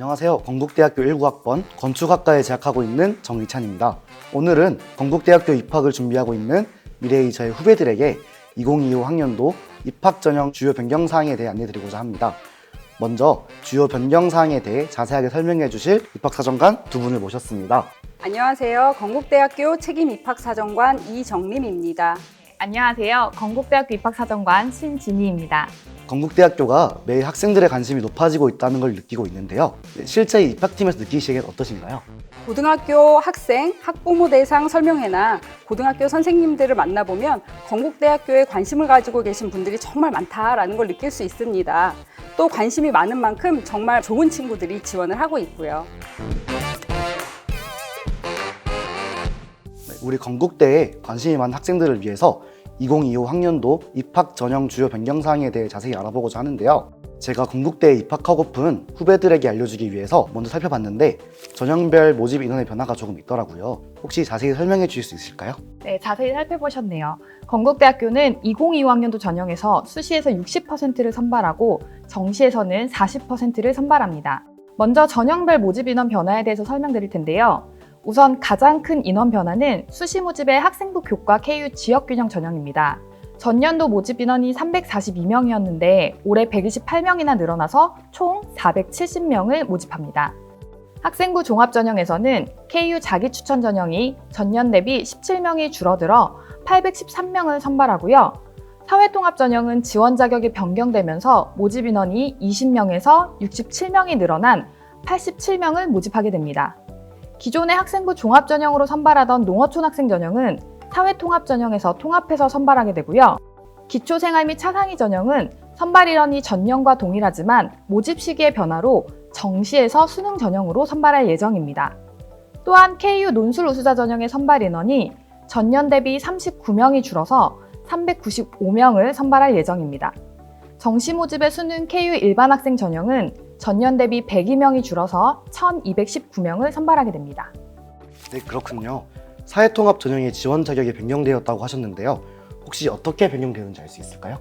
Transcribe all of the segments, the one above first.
안녕하세요. 건국대학교 19학번 건축학과에 재학하고 있는 정의찬입니다. 오늘은 건국대학교 입학을 준비하고 있는 미래의 저의 후배들에게 2025 학년도 입학 전형 주요 변경사항에 대해 안내드리고자 합니다. 먼저 주요 변경사항에 대해 자세하게 설명해 주실 입학사정관 두 분을 모셨습니다. 안녕하세요. 건국대학교 책임입학사정관 이정림입니다. 안녕하세요. 건국대학교 입학사정관 신진희입니다. 건국대학교가 매일 학생들의 관심이 높아지고 있다는 걸 느끼고 있는데요. 실제 입학팀에서 느끼시기엔 어떠신가요? 고등학교 학생, 학부모 대상 설명회나 고등학교 선생님들을 만나보면 건국대학교에 관심을 가지고 계신 분들이 정말 많다라는 걸 느낄 수 있습니다. 또 관심이 많은 만큼 정말 좋은 친구들이 지원을 하고 있고요. 우리 건국대에 관심이 많은 학생들을 위해서 2025 학년도 입학 전형 주요 변경사항에 대해 자세히 알아보고자 하는데요. 제가 건국대에 입학하고픈 후배들에게 알려주기 위해서 먼저 살펴봤는데 전형별 모집 인원의 변화가 조금 있더라고요. 혹시 자세히 설명해 주실 수 있을까요? 네, 자세히 살펴보셨네요. 건국대학교는 2025 학년도 전형에서 수시에서 60%를 선발하고 정시에서는 40%를 선발합니다. 먼저 전형별 모집 인원 변화에 대해서 설명드릴 텐데요. 우선 가장 큰 인원 변화는 수시 모집의 학생부 교과 KU 지역균형 전형입니다. 전년도 모집 인원이 342명이었는데 올해 128명이나 늘어나서 총 470명을 모집합니다. 학생부 종합 전형에서는 KU 자기추천 전형이 전년 대비 17명이 줄어들어 813명을 선발하고요. 사회통합 전형은 지원 자격이 변경되면서 모집 인원이 20명에서 67명이 늘어난 87명을 모집하게 됩니다. 기존의 학생부 종합 전형으로 선발하던 농어촌 학생 전형은 사회통합 전형에서 통합해서 선발하게 되고요. 기초생활 및 차상위 전형은 선발 인원이 전년과 동일하지만 모집 시기의 변화로 정시에서 수능 전형으로 선발할 예정입니다. 또한 KU 논술 우수자 전형의 선발 인원이 전년 대비 39명이 줄어서 395명을 선발할 예정입니다. 정시 모집의 수능 KU 일반 학생 전형은 전년 대비 102명이 줄어서 1219명을 선발하게 됩니다. 네, 그렇군요. 사회통합 전형의 지원 자격이 변경되었다고 하셨는데요. 혹시 어떻게 변경되는지 알 수 있을까요?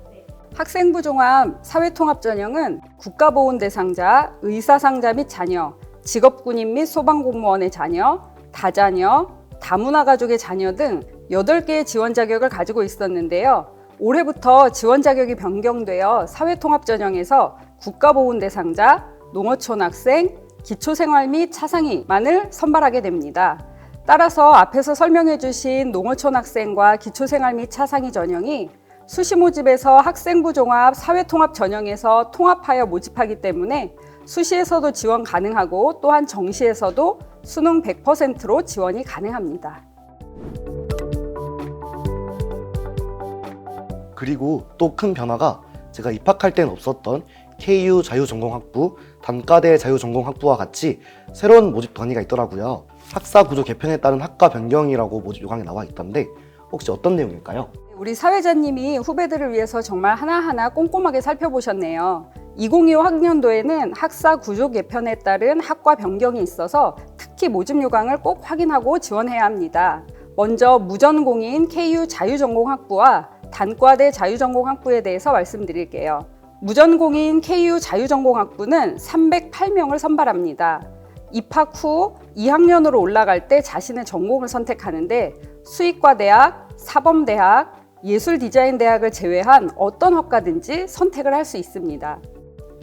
학생부 종합 사회통합 전형은 국가보훈 대상자, 의사상자 및 자녀, 직업군인 및 소방공무원의 자녀, 다자녀, 다문화 가족의 자녀 등 8개의 지원 자격을 가지고 있었는데요. 올해부터 지원 자격이 변경되어 사회통합 전형에서 국가보훈 대상자, 농어촌 학생, 기초생활 및 차상위만을 선발하게 됩니다. 따라서 앞에서 설명해 주신 농어촌 학생과 기초생활 및 차상위 전형이 수시 모집에서 학생부 종합 사회통합 전형에서 통합하여 모집하기 때문에 수시에서도 지원 가능하고 또한 정시에서도 수능 100%로 지원이 가능합니다. 그리고 또 큰 변화가 제가 입학할 때는 없었던 KU 자유전공학부, 단과대 자유전공학부와 같이 새로운 모집 단위가 있더라고요. 학사 구조 개편에 따른 학과 변경이라고 모집 요강에 나와 있던데 혹시 어떤 내용일까요? 우리 사회자님이 후배들을 위해서 정말 하나하나 꼼꼼하게 살펴보셨네요. 2025 학년도에는 학사 구조 개편에 따른 학과 변경이 있어서 특히 모집 요강을 꼭 확인하고 지원해야 합니다. 먼저 무전공인 KU 자유전공학부와 단과대 자유전공학부에 대해서 말씀드릴게요. 무전공인 KU 자유전공학부는 308명을 선발합니다. 입학 후 2학년으로 올라갈 때 자신의 전공을 선택하는데 수의과대학, 사범대학, 예술디자인대학을 제외한 어떤 학과든지 선택을 할 수 있습니다.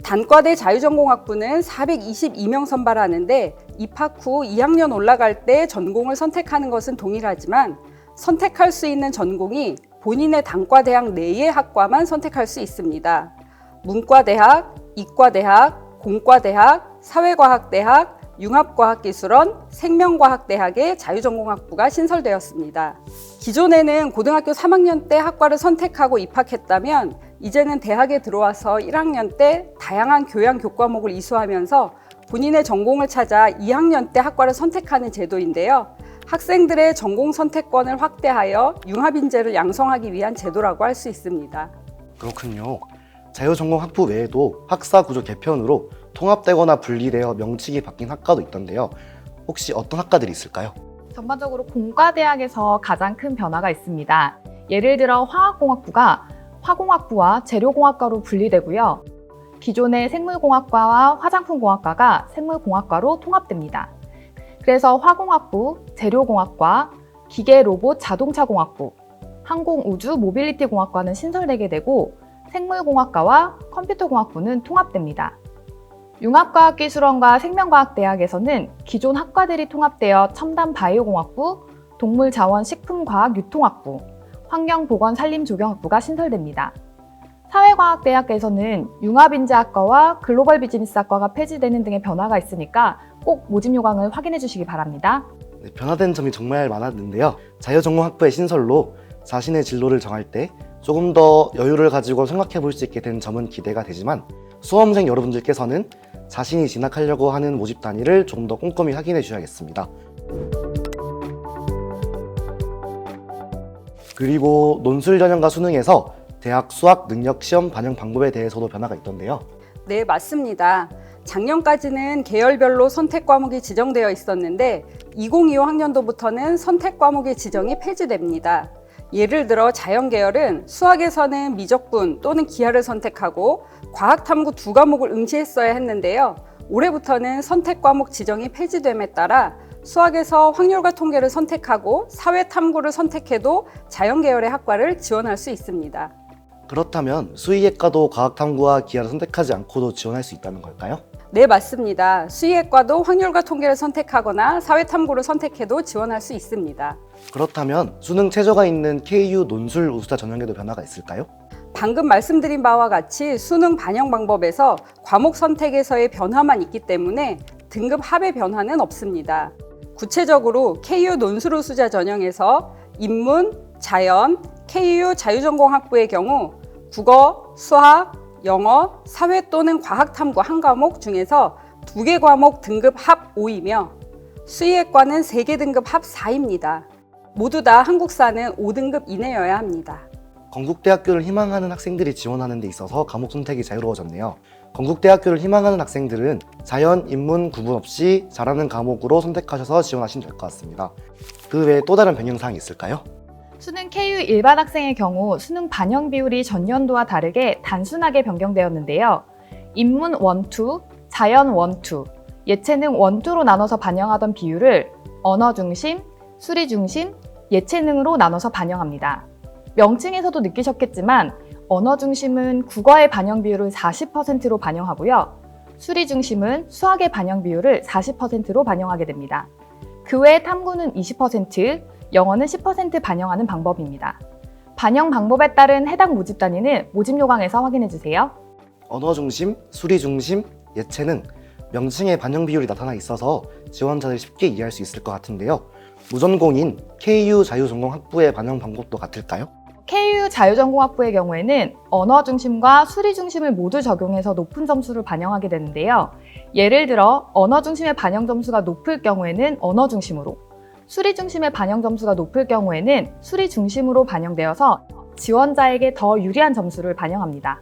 단과대 자유전공학부는 422명 선발하는데 입학 후 2학년 올라갈 때 전공을 선택하는 것은 동일하지만 선택할 수 있는 전공이 본인의 단과대학 내의 학과만 선택할 수 있습니다. 문과대학, 이과대학, 공과대학, 사회과학대학, 융합과학기술원, 생명과학대학의 자유전공학부가 신설되었습니다. 기존에는 고등학교 3학년 때 학과를 선택하고 입학했다면 이제는 대학에 들어와서 1학년 때 다양한 교양 교과목을 이수하면서 본인의 전공을 찾아 2학년 때 학과를 선택하는 제도인데요. 학생들의 전공 선택권을 확대하여 융합인재를 양성하기 위한 제도라고 할 수 있습니다. 그렇군요. 자유전공학부 외에도 학사 구조 개편으로 통합되거나 분리되어 명칭이 바뀐 학과도 있던데요. 혹시 어떤 학과들이 있을까요? 전반적으로 공과대학에서 가장 큰 변화가 있습니다. 예를 들어 화학공학부가 화공학부와 재료공학과로 분리되고요. 기존의 생물공학과와 화장품공학과가 생물공학과로 통합됩니다. 그래서 화공학부, 재료공학과, 기계로봇 자동차공학부, 항공우주 모빌리티공학과는 신설되게 되고 생물공학과와 컴퓨터공학부는 통합됩니다. 융합과학기술원과 생명과학대학에서는 기존 학과들이 통합되어 첨단 바이오공학부, 동물자원식품과학유통학부, 환경보건산림조경학부가 신설됩니다. 사회과학대학에서는 융합인재학과와 글로벌비즈니스학과가 폐지되는 등의 변화가 있으니까 꼭 모집 요강을 확인해 주시기 바랍니다. 네, 변화된 점이 정말 많았는데요. 자유전공학부의 신설로 자신의 진로를 정할 때 조금 더 여유를 가지고 생각해 볼 수 있게 된 점은 기대가 되지만 수험생 여러분들께서는 자신이 진학하려고 하는 모집 단위를 조금 더 꼼꼼히 확인해 주셔야겠습니다. 그리고 논술 전형과 수능에서 대학 수학 능력 시험 반영 방법에 대해서도 변화가 있던데요. 네, 맞습니다. 작년까지는 계열별로 선택 과목이 지정되어 있었는데 2025 학년도부터는 선택 과목의 지정이 폐지됩니다. 예를 들어 자연계열은 수학에서는 미적분 또는 기하를 선택하고 과학탐구 2과목을 응시했어야 했는데요. 올해부터는 선택 과목 지정이 폐지됨에 따라 수학에서 확률과 통계를 선택하고 사회탐구를 선택해도 자연계열의 학과를 지원할 수 있습니다. 그렇다면 수의학과도 과학탐구와 기하를 선택하지 않고도 지원할 수 있다는 걸까요? 네, 맞습니다. 수의학과도 확률과 통계를 선택하거나 사회탐구를 선택해도 지원할 수 있습니다. 그렇다면 수능 최저가 있는 KU 논술 우수자 전형에도 변화가 있을까요? 방금 말씀드린 바와 같이 수능 반영 방법에서 과목 선택에서의 변화만 있기 때문에 등급 합의 변화는 없습니다. 구체적으로 KU 논술 우수자 전형에서 인문, 자연, KU 자유전공학부의 경우 국어, 수학, 영어, 사회 또는 과학탐구 한 과목 중에서 2개 과목 등급 합 5이며 수의학과는 3개 등급 합 4입니다. 모두 다 한국사는 5등급 이내여야 합니다. 건국대학교를 희망하는 학생들이 지원하는 데 있어서 과목 선택이 자유로워졌네요. 건국대학교를 희망하는 학생들은 자연, 인문 구분 없이 잘하는 과목으로 선택하셔서 지원하시면 될 것 같습니다. 그 외에 또 다른 변경사항이 있을까요? 수능 KU 일반 학생의 경우 수능 반영 비율이 전년도와 다르게 단순하게 변경되었는데요. 인문 1, 2, 자연 1, 2, 예체능 1, 2로 나눠서 반영하던 비율을 언어 중심, 수리 중심, 예체능으로 나눠서 반영합니다. 명칭에서도 느끼셨겠지만 언어 중심은 국어의 반영 비율을 40%로 반영하고요. 수리 중심은 수학의 반영 비율을 40%로 반영하게 됩니다. 그 외 탐구는 20%, 영어는 10% 반영하는 방법입니다. 반영 방법에 따른 해당 모집 단위는 모집 요강에서 확인해 주세요. 언어 중심, 수리 중심, 예체능, 명칭의 반영 비율이 나타나 있어서 지원자들이 쉽게 이해할 수 있을 것 같은데요. 무전공인 KU 자유전공학부의 반영 방법도 같을까요? KU 자유전공학부의 경우에는 언어 중심과 수리 중심을 모두 적용해서 높은 점수를 반영하게 되는데요. 예를 들어 언어 중심의 반영 점수가 높을 경우에는 언어 중심으로, 수리 중심의 반영 점수가 높을 경우에는 수리 중심으로 반영되어서 지원자에게 더 유리한 점수를 반영합니다.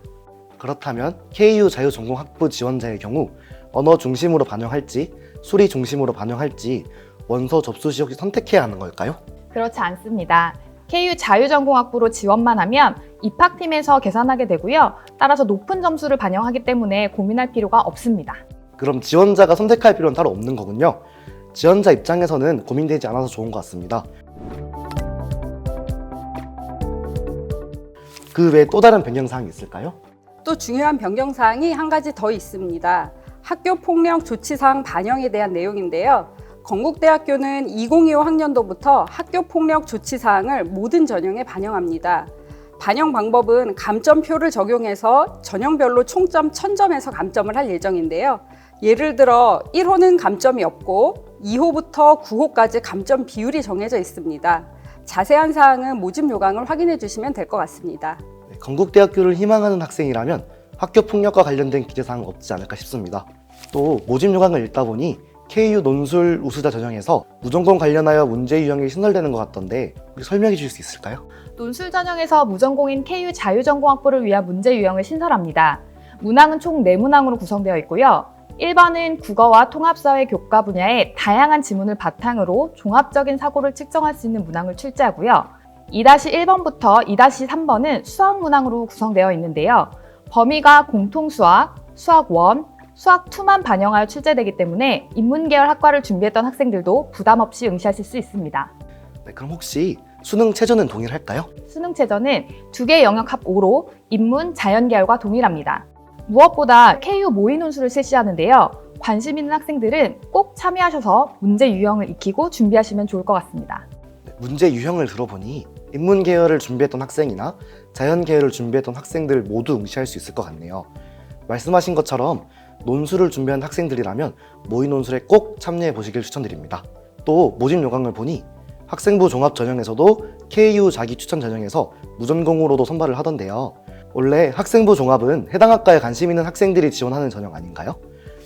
그렇다면 KU 자유전공학부 지원자의 경우 언어 중심으로 반영할지 수리 중심으로 반영할지 원서 접수 시 혹시 선택해야 하는 걸까요? 그렇지 않습니다. KU 자유전공학부로 지원만 하면 입학팀에서 계산하게 되고요. 따라서 높은 점수를 반영하기 때문에 고민할 필요가 없습니다. 그럼 지원자가 선택할 필요는 따로 없는 거군요. 지원자 입장에서는 고민되지 않아서 좋은 것 같습니다. 그 외에 또 다른 변경사항이 있을까요? 또 중요한 변경사항이 한 가지 더 있습니다. 학교폭력 조치사항 반영에 대한 내용인데요. 건국대학교는 2025 학년도부터 학교폭력 조치사항을 모든 전형에 반영합니다. 반영 방법은 감점표를 적용해서 전형별로 총점 1000점에서 감점을 할 예정인데요. 예를 들어 1호는 감점이 없고 2호부터 9호까지 감점 비율이 정해져 있습니다. 자세한 사항은 모집 요강을 확인해 주시면 될 것 같습니다. 건국대학교를 희망하는 학생이라면 학교폭력과 관련된 기재사항은 없지 않을까 싶습니다. 또 모집 요강을 읽다 보니 KU 논술 우수자 전형에서 무전공 관련하여 문제 유형이 신설되는 것 같던데 혹시 설명해 주실 수 있을까요? 논술 전형에서 무전공인 KU 자유전공학부를 위한 문제 유형을 신설합니다. 문항은 총 4문항으로 구성되어 있고요. 1번은 국어와 통합사회 교과 분야의 다양한 지문을 바탕으로 종합적인 사고를 측정할 수 있는 문항을 출제하고요. 2-1번부터 2-3번은 수학 문항으로 구성되어 있는데요. 범위가 공통수학, 수학 1, 수학 2만 반영하여 출제되기 때문에 인문계열 학과를 준비했던 학생들도 부담 없이 응시하실 수 있습니다. 네, 그럼 혹시 수능 최저는 동일할까요? 수능 최저는 2개 영역 합 5로 인문, 자연계열과 동일합니다. 무엇보다 KU 모의 논술을 실시하는데요. 관심 있는 학생들은 꼭 참여하셔서 문제 유형을 익히고 준비하시면 좋을 것 같습니다. 네, 문제 유형을 들어보니 인문 계열을 준비했던 학생이나 자연 계열을 준비했던 학생들 모두 응시할 수 있을 것 같네요. 말씀하신 것처럼 논술을 준비한 학생들이라면 모의 논술에 꼭 참여해 보시길 추천드립니다. 또 모집 요강을 보니 학생부 종합 전형에서도 KU 자기 추천 전형에서 무전공으로도 선발을 하던데요. 원래 학생부 종합은 해당 학과에 관심 있는 학생들이 지원하는 전형 아닌가요?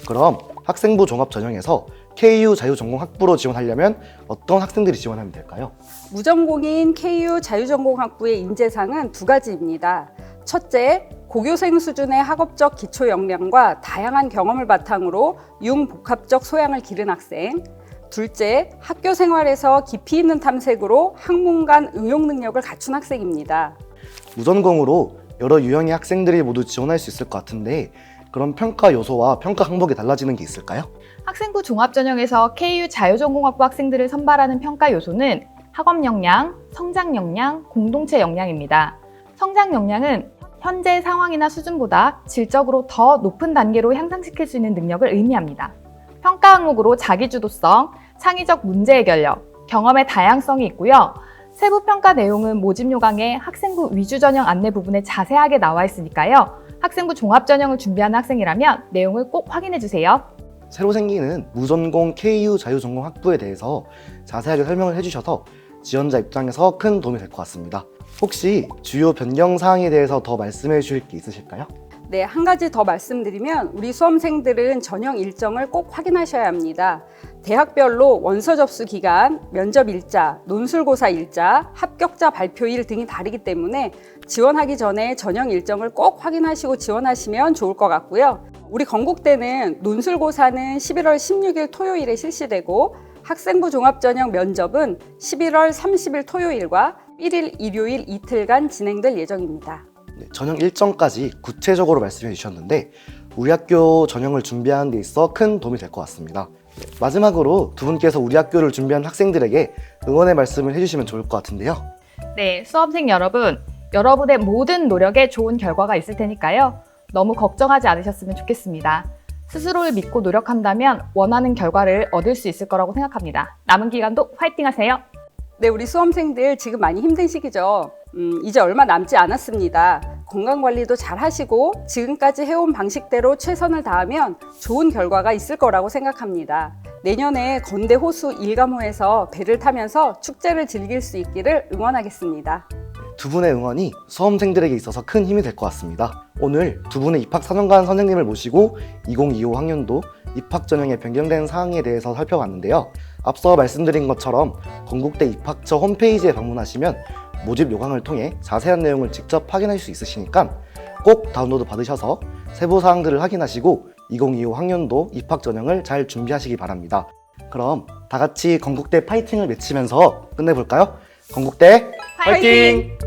그럼 학생부 종합 전형에서 KU 자유전공 학부로 지원하려면 어떤 학생들이 지원하면 될까요? 무전공인 KU 자유전공학부의 인재상은 두 가지입니다. 첫째, 고교생 수준의 학업적 기초 역량과 다양한 경험을 바탕으로 융복합적 소양을 기른 학생. 둘째, 학교 생활에서 깊이 있는 탐색으로 학문간 응용 능력을 갖춘 학생입니다. 무전공으로 여러 유형의 학생들이 모두 지원할 수 있을 것 같은데 그럼 평가 요소와 평가 항목이 달라지는 게 있을까요? 학생부 종합전형에서 KU 자유전공학부 학생들을 선발하는 평가 요소는 학업 역량, 성장 역량, 공동체 역량입니다. 성장 역량은 현재 상황이나 수준보다 질적으로 더 높은 단계로 향상시킬 수 있는 능력을 의미합니다. 평가 항목으로 자기주도성, 창의적 문제 해결력, 경험의 다양성이 있고요. 세부 평가 내용은 모집 요강에 학생부 위주 전형 안내 부분에 자세하게 나와 있으니까요. 학생부 종합 전형을 준비하는 학생이라면 내용을 꼭 확인해 주세요. 새로 생기는 무전공 KU 자유전공 학부에 대해서 자세하게 설명을 해주셔서 지원자 입장에서 큰 도움이 될 것 같습니다. 혹시 주요 변경 사항에 대해서 더 말씀해 주실 게 있으실까요? 네, 한 가지 더 말씀드리면 우리 수험생들은 전형 일정을 꼭 확인하셔야 합니다. 대학별로 원서 접수 기간, 면접 일자, 논술고사 일자, 합격자 발표일 등이 다르기 때문에 지원하기 전에 전형 일정을 꼭 확인하시고 지원하시면 좋을 것 같고요. 우리 건국대는 논술고사는 11월 16일 토요일에 실시되고 학생부 종합전형 면접은 11월 30일 토요일과 1일 일요일 이틀간 진행될 예정입니다. 네, 전형 일정까지 구체적으로 말씀해 주셨는데 우리 학교 전형을 준비하는 데 있어 큰 도움이 될 것 같습니다. 네, 마지막으로 두 분께서 우리 학교를 준비한 학생들에게 응원의 말씀을 해주시면 좋을 것 같은데요. 네, 수험생 여러분, 여러분의 모든 노력에 좋은 결과가 있을 테니까요. 너무 걱정하지 않으셨으면 좋겠습니다. 스스로를 믿고 노력한다면 원하는 결과를 얻을 수 있을 거라고 생각합니다. 남은 기간도 화이팅 하세요. 네, 우리 수험생들 지금 많이 힘든 시기죠. 이제 얼마 남지 않았습니다. 건강관리도 잘 하시고 지금까지 해온 방식대로 최선을 다하면 좋은 결과가 있을 거라고 생각합니다. 내년에 건대 호수 일감호에서 배를 타면서 축제를 즐길 수 있기를 응원하겠습니다. 두 분의 응원이 수험생들에게 있어서 큰 힘이 될 것 같습니다. 오늘 두 분의 입학사정관 선생님을 모시고 2025 학년도 입학 전형에 변경된 사항에 대해서 살펴봤는데요. 앞서 말씀드린 것처럼 건국대 입학처 홈페이지에 방문하시면 모집 요강을 통해 자세한 내용을 직접 확인할 수 있으시니까 꼭 다운로드 받으셔서 세부 사항들을 확인하시고 2025 학년도 입학 전형을 잘 준비하시기 바랍니다. 그럼 다 같이 건국대 파이팅을 외치면서 끝내볼까요? 건국대 파이팅!